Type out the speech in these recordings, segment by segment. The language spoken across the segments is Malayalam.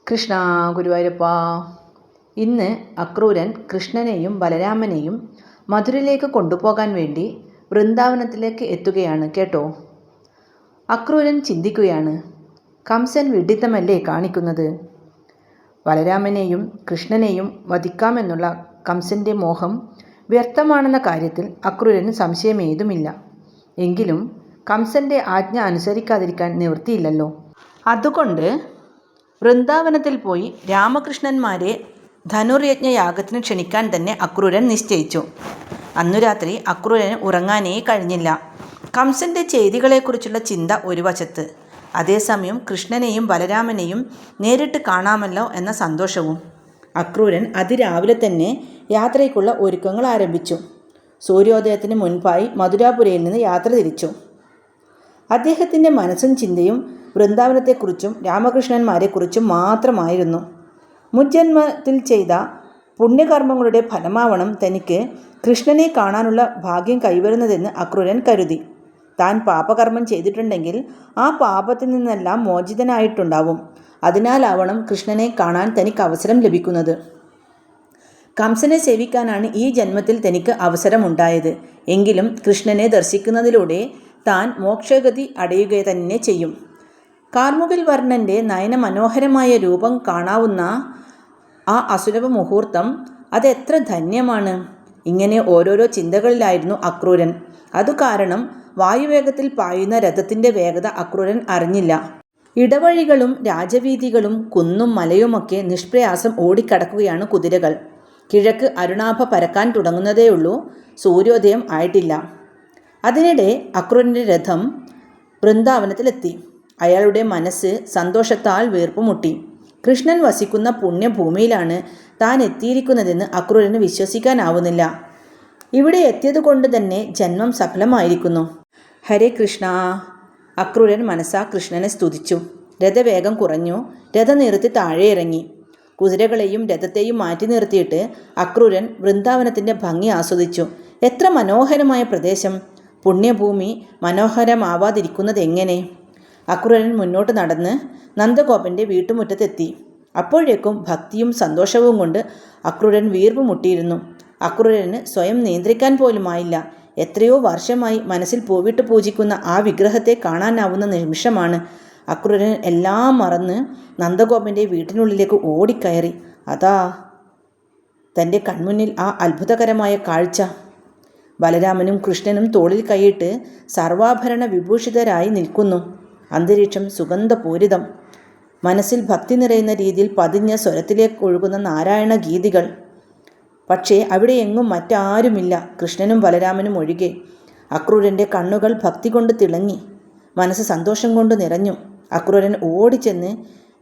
കൃഷ്ണ ഗുരുവായൂരപ്പ. ഇന്ന് അക്രൂരൻ കൃഷ്ണനെയും ബലരാമനെയും മധുരയിലേക്ക് കൊണ്ടുപോകാൻ വേണ്ടി വൃന്ദാവനത്തിലേക്ക് എത്തുകയാണ് കേട്ടോ. അക്രൂരൻ ചിന്തിക്കുകയാണ്, കംസൻ വിഡ്ഢിത്തമല്ലേ കാണിക്കുന്നത്? ബലരാമനെയും കൃഷ്ണനെയും വധിക്കാമെന്നുള്ള കംസൻ്റെ മോഹം വ്യർത്ഥമാണെന്ന കാര്യത്തിൽ അക്രൂരന് സംശയമേതുമില്ല. എങ്കിലും കംസൻ്റെ ആജ്ഞ അനുസരിക്കാതിരിക്കാൻ നിവൃത്തിയില്ലല്ലോ. അതുകൊണ്ട് വൃന്ദാവനത്തിൽ പോയി രാമകൃഷ്ണന്മാരെ ധനുർയജ്ഞയാഗത്തിന് ക്ഷണിക്കാൻ തന്നെ അക്രൂരൻ നിശ്ചയിച്ചു. അന്നു രാത്രി അക്രൂരന് ഉറങ്ങാനേ കഴിഞ്ഞില്ല. കംസൻ്റെ ചെയ്തികളെക്കുറിച്ചുള്ള ചിന്ത ഒരു വശത്ത്, അതേസമയം കൃഷ്ണനെയും ബലരാമനെയും നേരിട്ട് കാണാമല്ലോ എന്ന സന്തോഷവും. അക്രൂരൻ അതിരാവിലെ തന്നെ യാത്രയ്ക്കുള്ള ഒരുക്കങ്ങൾ ആരംഭിച്ചു. സൂര്യോദയത്തിന് മുൻപായി മധുരാപുരയിൽ നിന്ന് യാത്ര തിരിച്ചു. അദ്ദേഹത്തിൻ്റെ മനസ്സും ചിന്തയും വൃന്ദാവനത്തെക്കുറിച്ചും രാമകൃഷ്ണന്മാരെക്കുറിച്ചും മാത്രമായിരുന്നു. മുജ്ജന്മത്തിൽ ചെയ്ത പുണ്യകർമ്മങ്ങളുടെ ഫലമാവണം തനിക്ക് കൃഷ്ണനെ കാണാനുള്ള ഭാഗ്യം കൈവരുന്നതെന്ന് അക്രൂരൻ കരുതി. താൻ പാപകർമ്മം ചെയ്തിട്ടുണ്ടെങ്കിൽ ആ പാപത്തിൽ നിന്നെല്ലാം മോചിതനായിട്ടുണ്ടാവും. അതിനാലാവണം കൃഷ്ണനെ കാണാൻ തനിക്ക് അവസരം ലഭിക്കുന്നത്. കംസനെ സേവിക്കാനാണ് ഈ ജന്മത്തിൽ തനിക്ക് അവസരമുണ്ടായത്. എങ്കിലും കൃഷ്ണനെ ദർശിക്കുന്നതിലൂടെ താൻ മോക്ഷഗതി അടയുക തന്നെ ചെയ്യും. കാർമുകിൽ വർണ്ണൻ്റെ നയനമനോഹരമായ രൂപം കാണാവുന്ന ആ അസുലഭ മുഹൂർത്തം അതെത്ര ധന്യമാണ്. ഇങ്ങനെ ഓരോരോ ചിന്തകളിലായിരുന്നു അക്രൂരൻ. അതു കാരണം വായുവേഗത്തിൽ പായുന്ന രഥത്തിൻ്റെ വേഗത അക്രൂരൻ അറിഞ്ഞില്ല. ഇടവഴികളും രാജവീഥികളും കുന്നും മലയുമൊക്കെ നിഷ്പ്രയാസം ഓടിക്കടക്കുകയാണ് കുതിരകൾ. കിഴക്ക് അരുണാഭ പരക്കാൻ തുടങ്ങുന്നതേയുള്ളൂ. സൂര്യോദയം ആയിട്ടില്ല. അതിനിടെ അക്രൂരൻ്റെ രഥം വൃന്ദാവനത്തിലെത്തി. അയാളുടെ മനസ്സ് സന്തോഷത്താൽ വീർപ്പുമുട്ടി. കൃഷ്ണൻ വസിക്കുന്ന പുണ്യഭൂമിയിലാണ് താൻ എത്തിയിരിക്കുന്നതെന്ന് അക്രൂരന് വിശ്വസിക്കാനാവുന്നില്ല. ഇവിടെ എത്തിയതുകൊണ്ട് തന്നെ ജന്മം സഫലമായിരിക്കുന്നു. ഹരേ കൃഷ്ണ. അക്രൂരൻ മനസ്സാ കൃഷ്ണനെ സ്തുതിച്ചു. രഥവേഗം കുറഞ്ഞു. രഥം നിർത്തി താഴെ ഇറങ്ങി. കുതിരകളെയും രഥത്തെയും മാറ്റി നിർത്തിയിട്ട് അക്രൂരൻ വൃന്ദാവനത്തിൻ്റെ ഭംഗി ആസ്വദിച്ചു. എത്ര മനോഹരമായ പ്രദേശം! പുണ്യഭൂമി മനോഹരമാവാതിരിക്കുന്നതെങ്ങനെ? അക്രൂരൻ മുന്നോട്ട് നടന്ന് നന്ദഗോപൻ്റെ വീട്ടുമുറ്റത്തെത്തി. അപ്പോഴേക്കും ഭക്തിയും സന്തോഷവും കൊണ്ട് അക്രൂരൻ വീർപ്പ് മുട്ടിയിരുന്നു. അക്രൂരന് സ്വയം നിയന്ത്രിക്കാൻ പോലുമായില്ല. എത്രയോ വർഷമായി മനസ്സിൽ പൂവിട്ട് പൂജിക്കുന്ന ആ വിഗ്രഹത്തെ കാണാനാവുന്ന നിമിഷമാണ്. അക്രൂരൻ എല്ലാം മറന്ന് നന്ദഗോപൻ്റെ വീട്ടിനുള്ളിലേക്ക് ഓടിക്കയറി. അതാ തൻ്റെ കൺമുന്നിൽ ആ അത്ഭുതകരമായ കാഴ്ച. ബലരാമനും കൃഷ്ണനും തോളിൽ കൈയിട്ട് സർവാഭരണ വിഭൂഷിതരായി നിൽക്കുന്നു. അന്തരീക്ഷം സുഗന്ധപൂരിതം. മനസ്സിൽ ഭക്തി നിറയുന്ന രീതിയിൽ പതിഞ്ഞ സ്വരത്തിലേക്ക് ഒഴുകുന്ന നാരായണ ഗീതികൾ. പക്ഷേ അവിടെ എങ്ങും മറ്റാരുമില്ല, കൃഷ്ണനും ബലരാമനും ഒഴികെ. അക്രൂരൻ്റെ കണ്ണുകൾ ഭക്തി കൊണ്ട് തിളങ്ങി. മനസ്സ് സന്തോഷം കൊണ്ട് നിറഞ്ഞു. അക്രൂരൻ ഓടിച്ചെന്ന്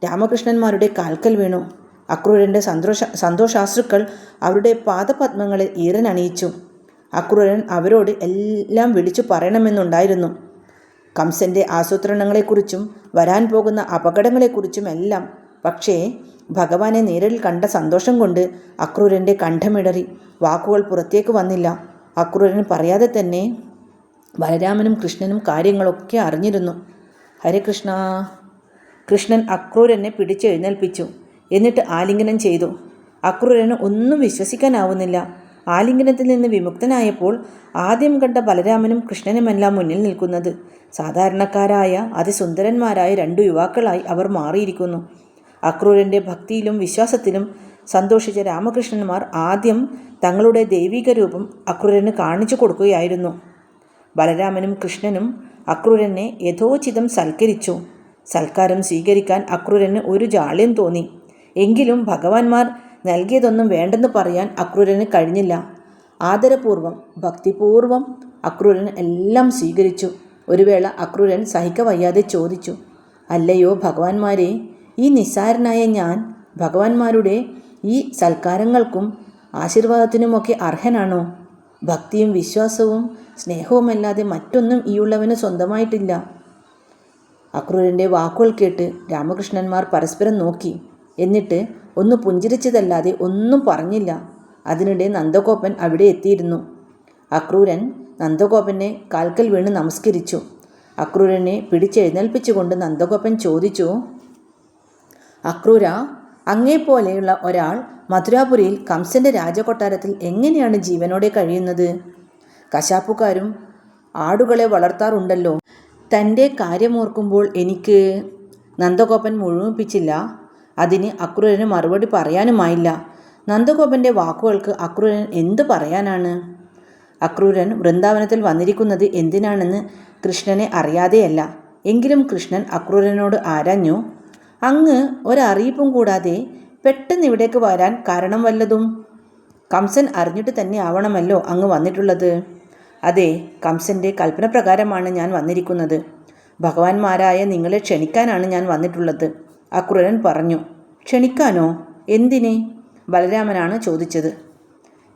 രാമകൃഷ്ണന്മാരുടെ കാൽക്കൽ വീണു. അക്രൂരൻ്റെ സന്തോഷാശ്രുക്കൾ അവരുടെ പാദപത്മങ്ങളിൽ ഈറനണിയിച്ചു. അക്രൂരൻ അവരോട് എല്ലാം വിളിച്ചു പറയണമെന്നുണ്ടായിരുന്നു. കംസൻ്റെ ആസൂത്രണങ്ങളെക്കുറിച്ചും വരാൻ പോകുന്ന അപകടങ്ങളെക്കുറിച്ചും എല്ലാം. പക്ഷേ ഭഗവാനെ നേരിൽ കണ്ട സന്തോഷം കൊണ്ട് അക്രൂരൻ്റെ കണ്ഠമിടറി. വാക്കുകൾ പുറത്തേക്ക് വന്നില്ല. അക്രൂരൻ പറയാതെ തന്നെ ബലരാമനും കൃഷ്ണനും കാര്യങ്ങളൊക്കെ അറിഞ്ഞിരുന്നു. ഹരേ കൃഷ്ണ. കൃഷ്ണൻ അക്രൂരനെ പിടിച്ചെഴുന്നേൽപ്പിച്ചു. എന്നിട്ട് ആലിംഗനം ചെയ്തു. അക്രൂരന് ഒന്നും വിശ്വസിക്കാനാവുന്നില്ല. ആലിംഗനത്തിൽ നിന്ന് വിമുക്തനായപ്പോൾ ആദ്യം കണ്ട ബലരാമനും കൃഷ്ണനുമെല്ലാം മുന്നിൽ നിൽക്കുന്നത്. സാധാരണക്കാരായ അതിസുന്ദരന്മാരായ രണ്ടു യുവാക്കളായി അവർ മാറിയിരിക്കുന്നു. അക്രൂരൻ്റെ ഭക്തിയിലും വിശ്വാസത്തിലും സന്തോഷിച്ച രാമകൃഷ്ണന്മാർ ആദ്യം തങ്ങളുടെ ദൈവിക രൂപം അക്രൂരന് കാണിച്ചു കൊടുക്കുകയായിരുന്നു. ബലരാമനും കൃഷ്ണനും അക്രൂരനെ യഥോചിതം സൽക്കരിച്ചു. സൽക്കാരം സ്വീകരിക്കാൻ അക്രൂരന് ഒരു ജാള്യം തോന്നി. എങ്കിലും ഭഗവാന്മാർ നൽകിയതൊന്നും വേണ്ടെന്ന് പറയാൻ അക്രൂരന് കഴിഞ്ഞില്ല. ആദരപൂർവം ഭക്തിപൂർവം അക്രൂരൻ എല്ലാം സ്വീകരിച്ചു. ഒരു വേള അക്രൂരൻ സഹിക്കവയ്യാതെ ചോദിച്ചു, അല്ലയോ ഭഗവാന്മാരെ, ഈ നിസ്സാരനായ ഞാൻ ഭഗവാന്മാരുടെ ഈ സൽക്കാരങ്ങൾക്കും ആശീർവാദത്തിനുമൊക്കെ അർഹനാണോ? ഭക്തിയും വിശ്വാസവും സ്നേഹവുമല്ലാതെ മറ്റൊന്നും ഈയുള്ളവന് സ്വന്തമായിട്ടില്ല. അക്രൂരൻ്റെ വാക്കുകൾ കേട്ട് രാമകൃഷ്ണന്മാർ പരസ്പരം നോക്കി. എന്നിട്ട് ഒന്ന് പുഞ്ചിരിച്ചതല്ലാതെ ഒന്നും പറഞ്ഞില്ല. അതിനിടെ നന്ദഗോപൻ അവിടെ എത്തിയിരുന്നു. അക്രൂരൻ നന്ദഗോപനെ കാൽക്കൽ വീണ് നമസ്കരിച്ചു. അക്രൂരനെ പിടിച്ചെഴുന്നേൽപ്പിച്ചുകൊണ്ട് നന്ദഗോപൻ ചോദിച്ചു, അക്രൂര, അങ്ങേപ്പോലെയുള്ള ഒരാൾ മധുരാപുരിയിൽ കംസന്റെ രാജകൊട്ടാരത്തിൽ എങ്ങനെയാണ് ജീവനോടെ കഴിയുന്നത്? കശാപ്പുകാരും ആടുകളെ വളർത്താറുണ്ടല്ലോ. തൻ്റെ കാര്യമോർക്കുമ്പോൾ എനിക്ക് നന്ദഗോപൻ മുഴുമിപ്പിച്ചില്ല. അതിന് അക്രൂരന് മറുപടി പറയാനുമായില്ല. നന്ദഗോപന്റെ വാക്കുകൾക്ക് അക്രൂരൻ എന്തു പറയാനാണ്? അക്രൂരൻ വൃന്ദാവനത്തിൽ വന്നിരിക്കുന്നത് എന്തിനാണെന്ന് കൃഷ്ണനെ അറിയാതെയല്ല. എങ്കിലും കൃഷ്ണൻ അക്രൂരനോട് ആരാഞ്ഞു, അങ്ങ് ഒരറിയിപ്പും കൂടാതെ പെട്ടെന്ന് ഇവിടേക്ക് വരാൻ കാരണം വല്ലതും? കംസൻ അറിഞ്ഞിട്ട് തന്നെ ആവണമല്ലോ അങ്ങ് വന്നിട്ടുള്ളത്. അതെ, കംസന്റെ കൽപ്പന പ്രകാരമാണ് ഞാൻ വന്നിരിക്കുന്നത്. ഭഗവാന്മാരായ നിങ്ങളെ ക്ഷണിക്കാനാണ് ഞാൻ വന്നിട്ടുള്ളത്, അക്രൂരൻ പറഞ്ഞു. ക്ഷണിക്കാനോ? എന്തിനെ? ബലരാമനാണ് ചോദിച്ചത്.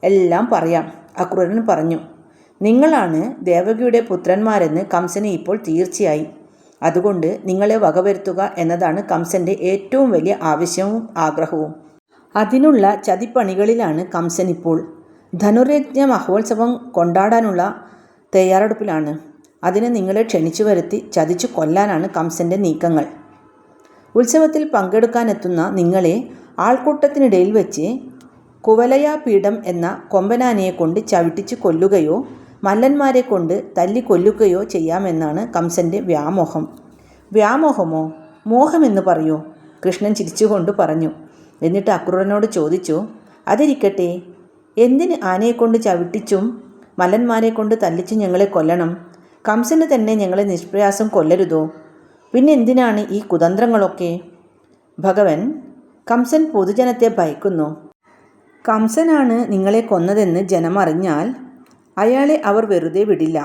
എല്ലാം പറയാം, അക്രൂരൻ പറഞ്ഞു. നിങ്ങളാണ് ദേവകിയുടെ പുത്രന്മാരെന്ന് കംസന് ഇപ്പോൾ തീർച്ചയായി. അതുകൊണ്ട് നിങ്ങളെ വകവരുത്തുക എന്നതാണ് കംസന്റെ ഏറ്റവും വലിയ ആവശ്യവും ആഗ്രഹവും. അതിനുള്ള ചതിപ്പണികളിലാണ് കംസൻ ഇപ്പോൾ. ധനുർയജ്ഞ മഹോത്സവം കൊണ്ടാടാനുള്ള തയ്യാറെടുപ്പിലാണ്. അതിന് നിങ്ങളെ ക്ഷണിച്ചു വരുത്തി ചതിച്ചു കൊല്ലാനാണ് കംസന്റെ നീക്കങ്ങൾ. ഉത്സവത്തിൽ പങ്കെടുക്കാനെത്തുന്ന നിങ്ങളെ ആൾക്കൂട്ടത്തിനിടയിൽ വെച്ച് കുവലയാപീഠം എന്ന കൊമ്പനാനയെ കൊണ്ട് ചവിട്ടിച്ച് കൊല്ലുകയോ മല്ലന്മാരെ കൊണ്ട് തല്ലി കൊല്ലുകയോ ചെയ്യാമെന്നാണ് കംസന്റെ വ്യാമോഹം. വ്യാമോഹമോ? മോഹമെന്ന് പറയൂ, കൃഷ്ണൻ ചിരിച്ചുകൊണ്ട് പറഞ്ഞു. എന്നിട്ട് അക്രൂരനോട് ചോദിച്ചു, അതിരിക്കട്ടെ, എന്തിന് ആനയെക്കൊണ്ട് ചവിട്ടിച്ചും മല്ലന്മാരെ കൊണ്ട് തല്ലിച്ചും ഞങ്ങളെ കൊല്ലണം? കംസന് തന്നെ ഞങ്ങളെ നിഷ്പ്രയാസം കൊല്ലരുതോ? പിന്നെ എന്തിനാണ് ഈ കുതന്ത്രങ്ങളൊക്കെ? ഭഗവൻ, കംസൻ പൊതുജനത്തെ ഭയക്കുന്നു. കംസനാണ് നിങ്ങളെ കൊന്നതെന്ന് ജനമറിഞ്ഞാൽ അയാളെ അവർ വെറുതെ വിടില്ല.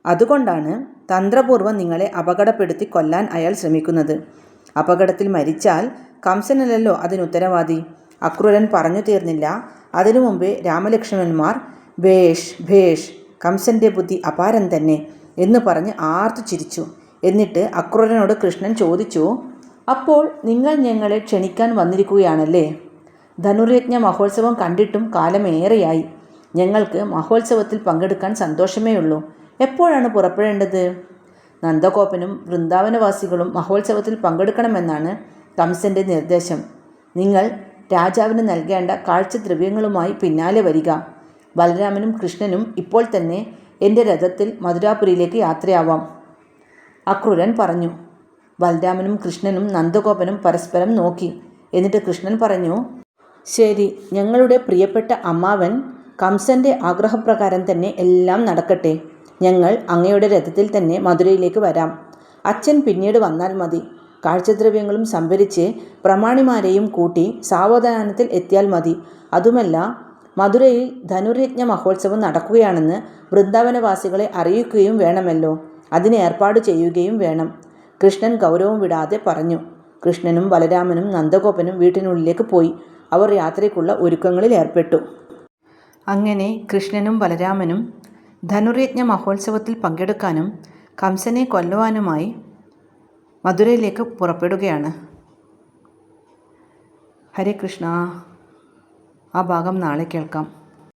അതുകൊണ്ടാണ് തന്ത്രപൂർവ്വം നിങ്ങളെ അപകടപ്പെടുത്തി കൊല്ലാൻ അയാൾ ശ്രമിക്കുന്നത്. അപകടത്തിൽ മരിച്ചാൽ കംസനല്ലല്ലോ അതിനുത്തരവാദി. അക്രൂരൻ പറഞ്ഞു തീർന്നില്ല. അതിനു മുമ്പേ രാമലക്ഷ്മണന്മാർ ഭേഷ് ഭേഷ്, കംസന്റെ ബുദ്ധി അപാരം തന്നെ എന്ന് പറഞ്ഞ് ആർത്തു ചിരിച്ചു. എന്നിട്ട് അക്രൂരനോട് കൃഷ്ണൻ ചോദിച്ചു, അപ്പോൾ നിങ്ങൾ ഞങ്ങളെ ക്ഷണിക്കാൻ വന്നിരിക്കുകയാണല്ലേ? ധനുർയജ്ഞ മഹോത്സവം കണ്ടിട്ടും കാലമേറെയായി. ഞങ്ങൾക്ക് മഹോത്സവത്തിൽ പങ്കെടുക്കാൻ സന്തോഷമേയുള്ളൂ. എപ്പോഴാണ് പുറപ്പെടേണ്ടത്? നന്ദഗോപനും വൃന്ദാവനവാസികളും മഹോത്സവത്തിൽ പങ്കെടുക്കണമെന്നാണ് കംസന്റെ നിർദ്ദേശം. നിങ്ങൾ രാജാവിന് നൽകേണ്ട കാഴ്ചദ്രവ്യങ്ങളുമായി പിന്നാലെ വരിക. ബലരാമനും കൃഷ്ണനും ഇപ്പോൾ തന്നെ എൻ്റെ രഥത്തിൽ മധുരാപുരിയിലേക്ക് യാത്രയാവാം, അക്രൂരൻ പറഞ്ഞു. ബലരാമനും കൃഷ്ണനും നന്ദഗോപനും പരസ്പരം നോക്കി. എന്നിട്ട് കൃഷ്ണൻ പറഞ്ഞു, ശരി, ഞങ്ങളുടെ പ്രിയപ്പെട്ട അമ്മാവൻ കംസന്റെ ആഗ്രഹപ്രകാരം തന്നെ എല്ലാം നടക്കട്ടെ. ഞങ്ങൾ അങ്ങയുടെ രഥത്തിൽ തന്നെ മധുരയിലേക്ക് വരാം. അച്ഛൻ പിന്നീട് വന്നാൽ മതി. കാഴ്ചദ്രവ്യങ്ങളും സംഭരിച്ച് പ്രമാണിമാരെയും കൂട്ടി സാവധാനത്തിൽ എത്തിയാൽ മതി. അതുമല്ല, മധുരയിൽ ധനുർയജ്ഞ മഹോത്സവം നടക്കുകയാണെന്ന് വൃന്ദാവനവാസികളെ അറിയിക്കുകയും വേണമല്ലോ. അതിന് ഏർപ്പാട് ചെയ്യുകയും വേണം, കൃഷ്ണൻ ഗൗരവം വിടാതെ പറഞ്ഞു. കൃഷ്ണനും ബലരാമനും നന്ദഗോപനും വീട്ടിനുള്ളിലേക്ക് പോയി. അവർ യാത്രയ്ക്കുള്ള ഒരുക്കങ്ങളിൽ ഏർപ്പെട്ടു. അങ്ങനെ കൃഷ്ണനും ബലരാമനും ധനുർയജ്ഞ മഹോത്സവത്തിൽ പങ്കെടുക്കാനും കംസനെ കൊല്ലുവാനുമായി മധുരയിലേക്ക് പുറപ്പെടുകയാണ്. ഹരേ കൃഷ്ണ. ആ ഭാഗം നാളെ കേൾക്കാം.